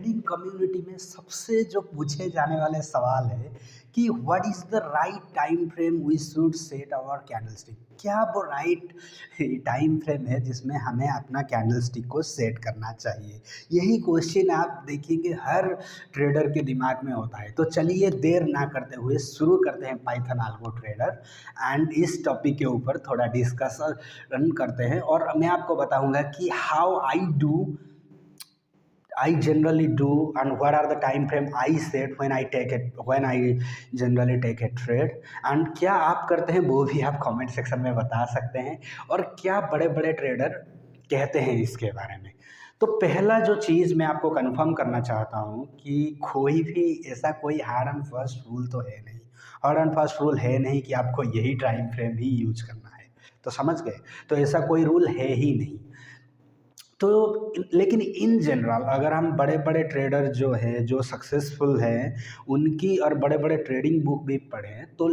Trading community में सबसे जो पूछे जाने वाले सवाल है कि what is the right time frame we should set our candlestick. क्या वो राइट टाइम फ्रेम है जिसमें हमें अपना कैंडलस्टिक को सेट करना चाहिए? यही क्वेश्चन आप देखेंगे हर ट्रेडर के दिमाग में होता है। तो चलिए देर ना करते हुए शुरू करते हैं पाइथन अल्गो ट्रेडर एंड इस टॉपिक के ऊपर थोड़ा डिस्कशन करते हैं और मैं आपको बताऊंगा कि how I generally do and what are the time frame I set when I generally take a trade and क्या आप करते हैं वो भी आप कमेंट सेक्शन में बता सकते हैं और क्या बड़े बड़े ट्रेडर कहते हैं इसके बारे में। तो पहला जो चीज़ मैं आपको कंफर्म करना चाहता हूँ कि कोई भी ऐसा कोई हार्ड एंड फास्ट रूल तो है नहीं। हार्ड एंड फास्ट रूल है नहीं कि आपको यही टाइम फ्रेम ही यूज करना है, तो समझ गए। तो ऐसा कोई रूल है ही नहीं। तो लेकिन इन जनरल अगर हम बड़े बड़े ट्रेडर जो हैं जो सक्सेसफुल हैं उनकी और बड़े बड़े ट्रेडिंग बुक भी पढ़ें तो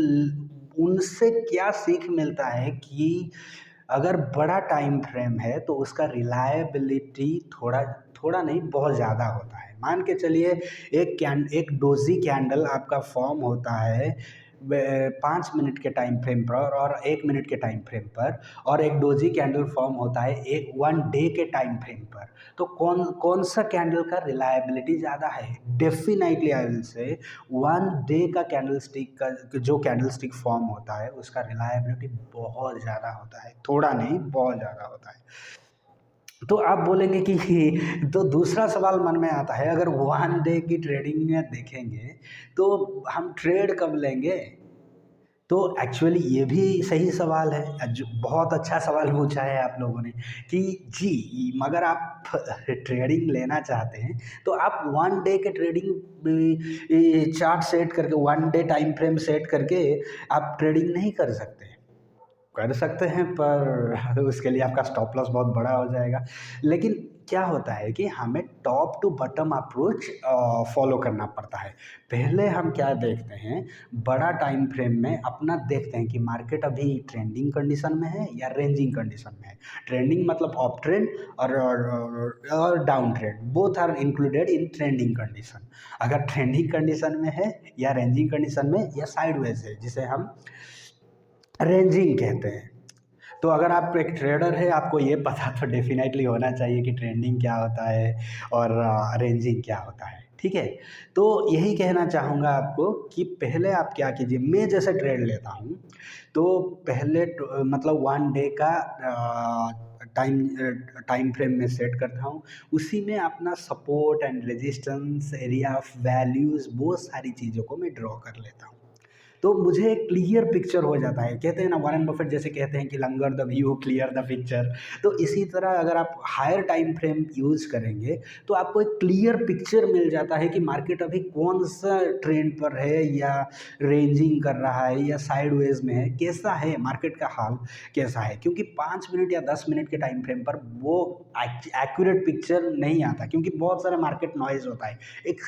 उनसे क्या सीख मिलता है कि अगर बड़ा टाइम फ्रेम है तो उसका रिलायबिलिटी थोड़ा थोड़ा नहीं बहुत ज़्यादा होता है। मान के चलिए एक डोजी कैंडल आपका फॉर्म होता है 5 मिनट के टाइम फ्रेम पर और 1 मिनट के टाइम फ्रेम पर, और एक डोजी कैंडल फॉर्म होता है एक 1 डे के टाइम फ्रेम पर। तो कौन कौन सा कैंडल का रिलायबिलिटी ज़्यादा है? Definitely I will say 1 day का कैंडल का जो कैंडल स्टिक फॉर्म होता है उसका रिलायबिलिटी बहुत ज़्यादा होता है, थोड़ा नहीं बहुत ज़्यादा होता है। तो आप बोलेंगे कि तो दूसरा सवाल मन में आता है, अगर 1 डे की ट्रेडिंग में देखेंगे तो हम ट्रेड कब लेंगे? तो एक्चुअली ये भी सही सवाल है। जो बहुत अच्छा सवाल पूछा है आप लोगों ने कि जी मगर आप ट्रेडिंग लेना चाहते हैं तो आप 1 डे के ट्रेडिंग चार्ट सेट करके 1 डे टाइम फ्रेम सेट करके आप ट्रेडिंग नहीं कर सकते हैं, पर उसके लिए आपका स्टॉप लॉस बहुत बड़ा हो जाएगा। लेकिन क्या होता है कि हमें top to bottom approach follow करना पड़ता है। पहले हम क्या देखते हैं, बड़ा टाइम फ्रेम में अपना देखते हैं कि मार्केट अभी ट्रेंडिंग कंडीशन में है या रेंजिंग कंडीशन में है। ट्रेंडिंग मतलब अप ट्रेंड और down trend, both are included in trending condition. अगर ट्रेंडिंग कंडीशन में है या रेंजिंग कंडीशन में या साइडवेज है जिसे हम रेंजिंग कहते हैं। तो अगर आप एक ट्रेडर है आपको ये पता तो डेफिनेटली होना चाहिए कि ट्रेंडिंग क्या होता है और रेंजिंग क्या होता है, ठीक है। तो यही कहना चाहूँगा आपको कि पहले आप क्या कीजिए, मैं जैसे ट्रेड लेता हूँ तो पहले मतलब 1 डे का टाइम फ्रेम में सेट करता हूँ। उसी में अपना support and resistance area of values बहुत सारी चीज़ों को मैं ड्रॉ कर लेता हूँ। तो मुझे एक क्लियर पिक्चर हो जाता है। कहते हैं ना, वॉरेन बफेट जैसे कहते हैं कि longer the view clear the picture. तो इसी तरह अगर आप हायर टाइम फ्रेम यूज़ करेंगे तो आपको एक क्लियर पिक्चर मिल जाता है कि मार्केट अभी कौन सा ट्रेंड पर है या रेंजिंग कर रहा है या साइडवेज में है, कैसा है मार्केट का हाल कैसा है। क्योंकि 5 मिनट या 10 मिनट के टाइम फ्रेम पर वो एक्यूरेट पिक्चर नहीं आता, क्योंकि बहुत सारा मार्केट नॉइज़ होता है। एक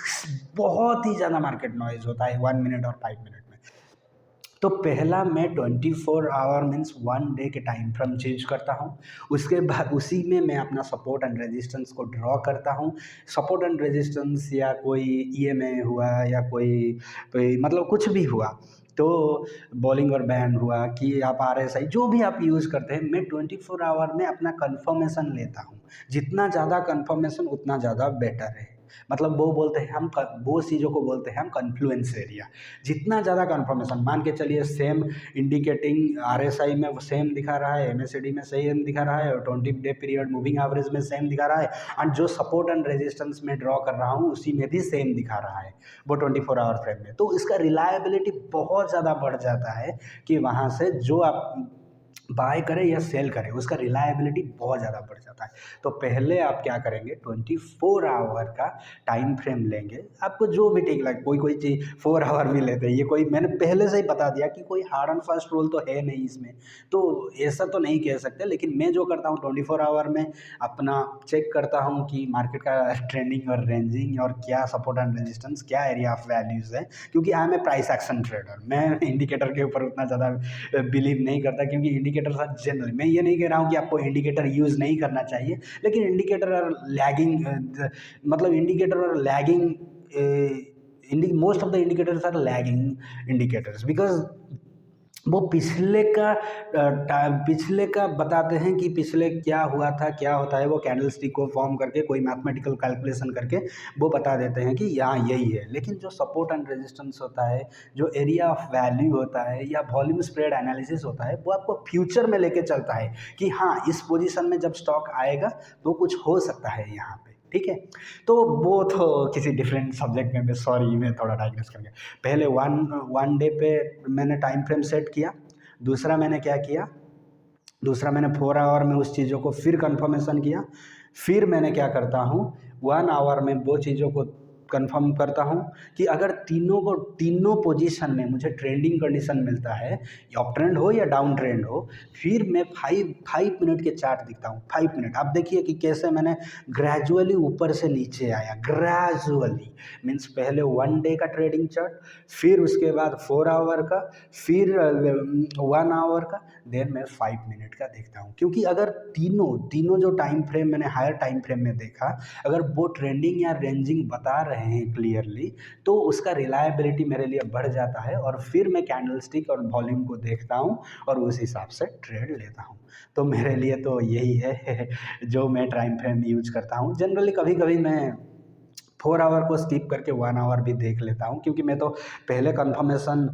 बहुत ही ज़्यादा मार्केट नॉइज़ होता है 1 मिनट और 5 मिनट में। तो पहला मैं 24 आवर मीन्स 1 डे के टाइम फ्रेम चेंज करता हूँ। उसके बाद उसी में मैं अपना सपोर्ट एंड रेजिस्टेंस को ड्रॉ करता हूँ। सपोर्ट एंड रेजिस्टेंस या कोई ईएमए हुआ या कोई मतलब कुछ भी हुआ, तो बॉलिंग और बैंड हुआ कि आप आरएसआई जो भी आप यूज़ करते हैं, मैं 24 आवर में अपना कन्फर्मेशन लेता हूँ। जितना ज़्यादा कन्फर्मेशन उतना ज़्यादा बेटर है। मतलब वो बोलते हैं वो चीज़ों को बोलते हैं हम कन्फ्लुएंस एरिया। जितना ज़्यादा कन्फर्मेशन, मान के चलिए सेम इंडिकेटिंग आरएसआई में वो सेम दिखा रहा है, एमएससीडी में सेम दिखा रहा है और 20 डे पीरियड मूविंग एवरेज में सेम दिखा रहा है, एंड जो सपोर्ट एंड रेजिस्टेंस में ड्रॉ कर रहा हूँ उसी में भी सेम दिखा रहा है वो 24 आवर फ्रेम में। तो इसका रिलायबिलिटी बहुत ज़्यादा बढ़ जाता है कि वहाँ से जो आप बाय करें या सेल करें उसका रिलायबिलिटी बहुत ज़्यादा बढ़ जाता है। तो पहले आप क्या करेंगे, 24 आवर का टाइम फ्रेम लेंगे। आपको जो भी ठीक लगे, कोई कोई चीज़ 4 आवर भी लेते हैं, ये कोई मैंने पहले से ही बता दिया कि कोई हार्ड एंड फास्ट रूल तो है नहीं इसमें, तो ऐसा तो नहीं कह सकते। लेकिन मैं जो करता हूँ 24 आवर में अपना चेक करता हूँ कि मार्केट का ट्रेंडिंग और रेंजिंग और क्या सपोर्ट एंड रेजिस्टेंस, क्या एरिया ऑफ वैल्यूज़ है। क्योंकि I am a price action trader, मैं इंडिकेटर के ऊपर उतना ज़्यादा बिलीव नहीं करता, क्योंकि इंडिकेटर्स आर जनरल, मैं ये नहीं कह रहा हूँ कि आपको इंडिकेटर यूज़ नहीं करना चाहिए, लेकिन इंडिकेटर आर लैगिंग, मतलब indicator are lagging, most of the indicators are lagging indicators, because वो पिछले का बताते हैं कि पिछले क्या हुआ था, क्या होता है, वो कैंडल स्टिक को फॉर्म करके कोई मैथमेटिकल कैलकुलेशन करके वो बता देते हैं कि यहाँ यही है। लेकिन जो सपोर्ट एंड रेजिस्टेंस होता है, जो एरिया ऑफ वैल्यू होता है, या वॉल्यूम स्प्रेड एनालिसिस होता है, वो आपको फ्यूचर में लेके चलता है कि हाँ इस पोजीशन में जब स्टॉक आएगा तो कुछ हो सकता है यहाँ पे, ठीक है। तो वो तो किसी डिफरेंट सब्जेक्ट में, मैं सॉरी मैं थोड़ा डाइग्रेस कर गया। पहले वन डे पे मैंने टाइम फ्रेम सेट किया, दूसरा मैंने क्या किया, दूसरा मैंने 4 आवर में उस चीज़ों को फिर कंफर्मेशन किया, फिर मैंने क्या करता हूँ 1 आवर में वो चीज़ों को कंफर्म करता हूँ कि अगर तीनों पोजीशन में मुझे ट्रेंडिंग कंडीशन मिलता है, अप ट्रेंड हो या डाउन ट्रेंड हो, फिर मैं 5 मिनट के चार्ट दिखता हूँ। 5 मिनट आप देखिए कि कैसे मैंने ग्रेजुअली ऊपर से नीचे आया, ग्रेजुअली मीन्स पहले 1 डे का ट्रेडिंग चार्ट, फिर उसके बाद 4 आवर का, फिर 1 आवर का, देन मैं 5 मिनट का देखता हूँ। क्योंकि अगर तीनों जो टाइम फ्रेम मैंने हायर टाइम फ्रेम में देखा, अगर वो ट्रेंडिंग या रेंजिंग बता रहे हैं क्लियरली, तो उसका रिलायबिलिटी मेरे लिए बढ़ जाता है, और फिर मैं कैंडल स्टिक और वॉल्यूम को देखता हूँ और उस हिसाब से ट्रेड लेता हूँ। तो मेरे लिए तो यही है जो मैं टाइम फ्रेम यूज करता हूँ। जनरली कभी कभी मैं 4 आवर को स्किप करके 1 आवर भी देख लेता हूँ, क्योंकि मैं तो पहले कंफर्मेशन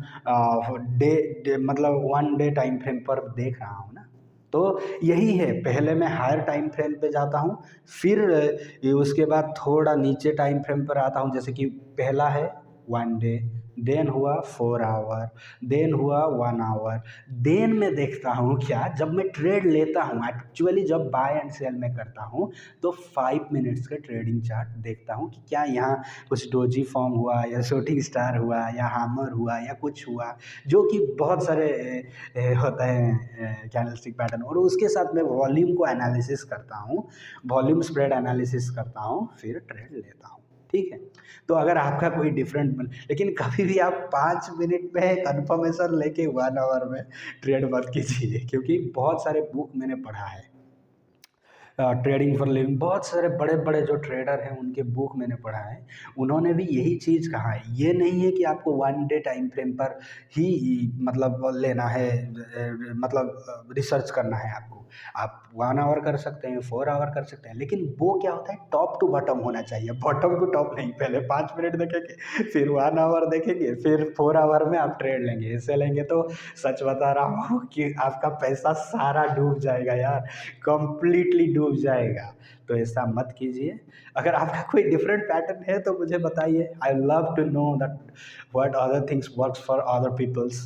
मतलब 1 डे टाइम फ्रेम पर देख रहा हूँ ना। तो यही है, पहले मैं हायर टाइम फ्रेम पे जाता हूँ, फिर उसके बाद थोड़ा नीचे टाइम फ्रेम पर आता हूँ, जैसे कि पहला है 1 डे, देन हुआ 4 आवर, देन हुआ 1 आवर, देन मैं देखता हूँ क्या, जब मैं ट्रेड लेता हूँ एक्चुअली, जब बाय एंड सेल में करता हूँ, तो 5 मिनट्स का ट्रेडिंग चार्ट देखता हूँ कि क्या यहाँ कुछ डोजी फॉर्म हुआ, या शूटिंग स्टार हुआ, या हैमर हुआ, या कुछ हुआ, जो कि बहुत सारे होता है कैंडलस्टिक पैटर्न। और उसके साथ मैं वॉल्यूम को एनालिसिस करता हूँ, वॉल्यूम स्प्रेड एनालिसिस करता हूँ, फिर ट्रेड लेता हूँ, ठीक है। तो अगर आपका कोई डिफरेंट लेकिन कभी भी आप 5 मिनट में कंफर्मेशन लेके 1 आवर में ट्रेड मत कीजिए, क्योंकि बहुत सारे बुक मैंने पढ़ा है ट्रेडिंग फॉर लिविंग, बहुत सारे बड़े बड़े जो ट्रेडर हैं उनके बुक मैंने पढ़ा है, उन्होंने भी यही चीज़ कहा है। ये नहीं है कि आपको 1 डे टाइम फ्रेम पर ही मतलब लेना है, मतलब रिसर्च करना है आपको। आप 1 आवर कर सकते हैं, 4 आवर कर सकते हैं, लेकिन वो क्या होता है, टॉप टू बॉटम होना चाहिए, बॉटम टू टॉप नहीं। पहले 5 मिनट देखेंगे, फिर 1 आवर देखेंगे, फिर 4 आवर में आप ट्रेड लेंगे। ऐसे लेंगे तो सच बता रहा हूँ कि आपका पैसा सारा डूब जाएगा यार, कंप्लीटली डूब जाएगा। तो ऐसा मत कीजिए। अगर आपका कोई डिफरेंट पैटर्न है तो मुझे बताइए, I love to know that what other things works for other peoples,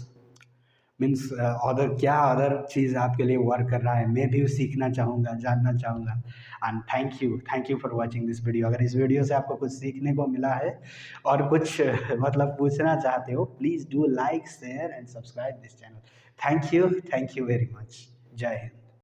means other क्या अदर चीज़ आपके लिए वर्क कर रहा है, मैं भी सीखना चाहूँगा, जानना चाहूँगा। And thank you for watching this video. अगर इस वीडियो से आपको कुछ सीखने को मिला है और कुछ मतलब पूछना चाहते हो, please do like share and subscribe this channel. Thank you very much. जय हिंद।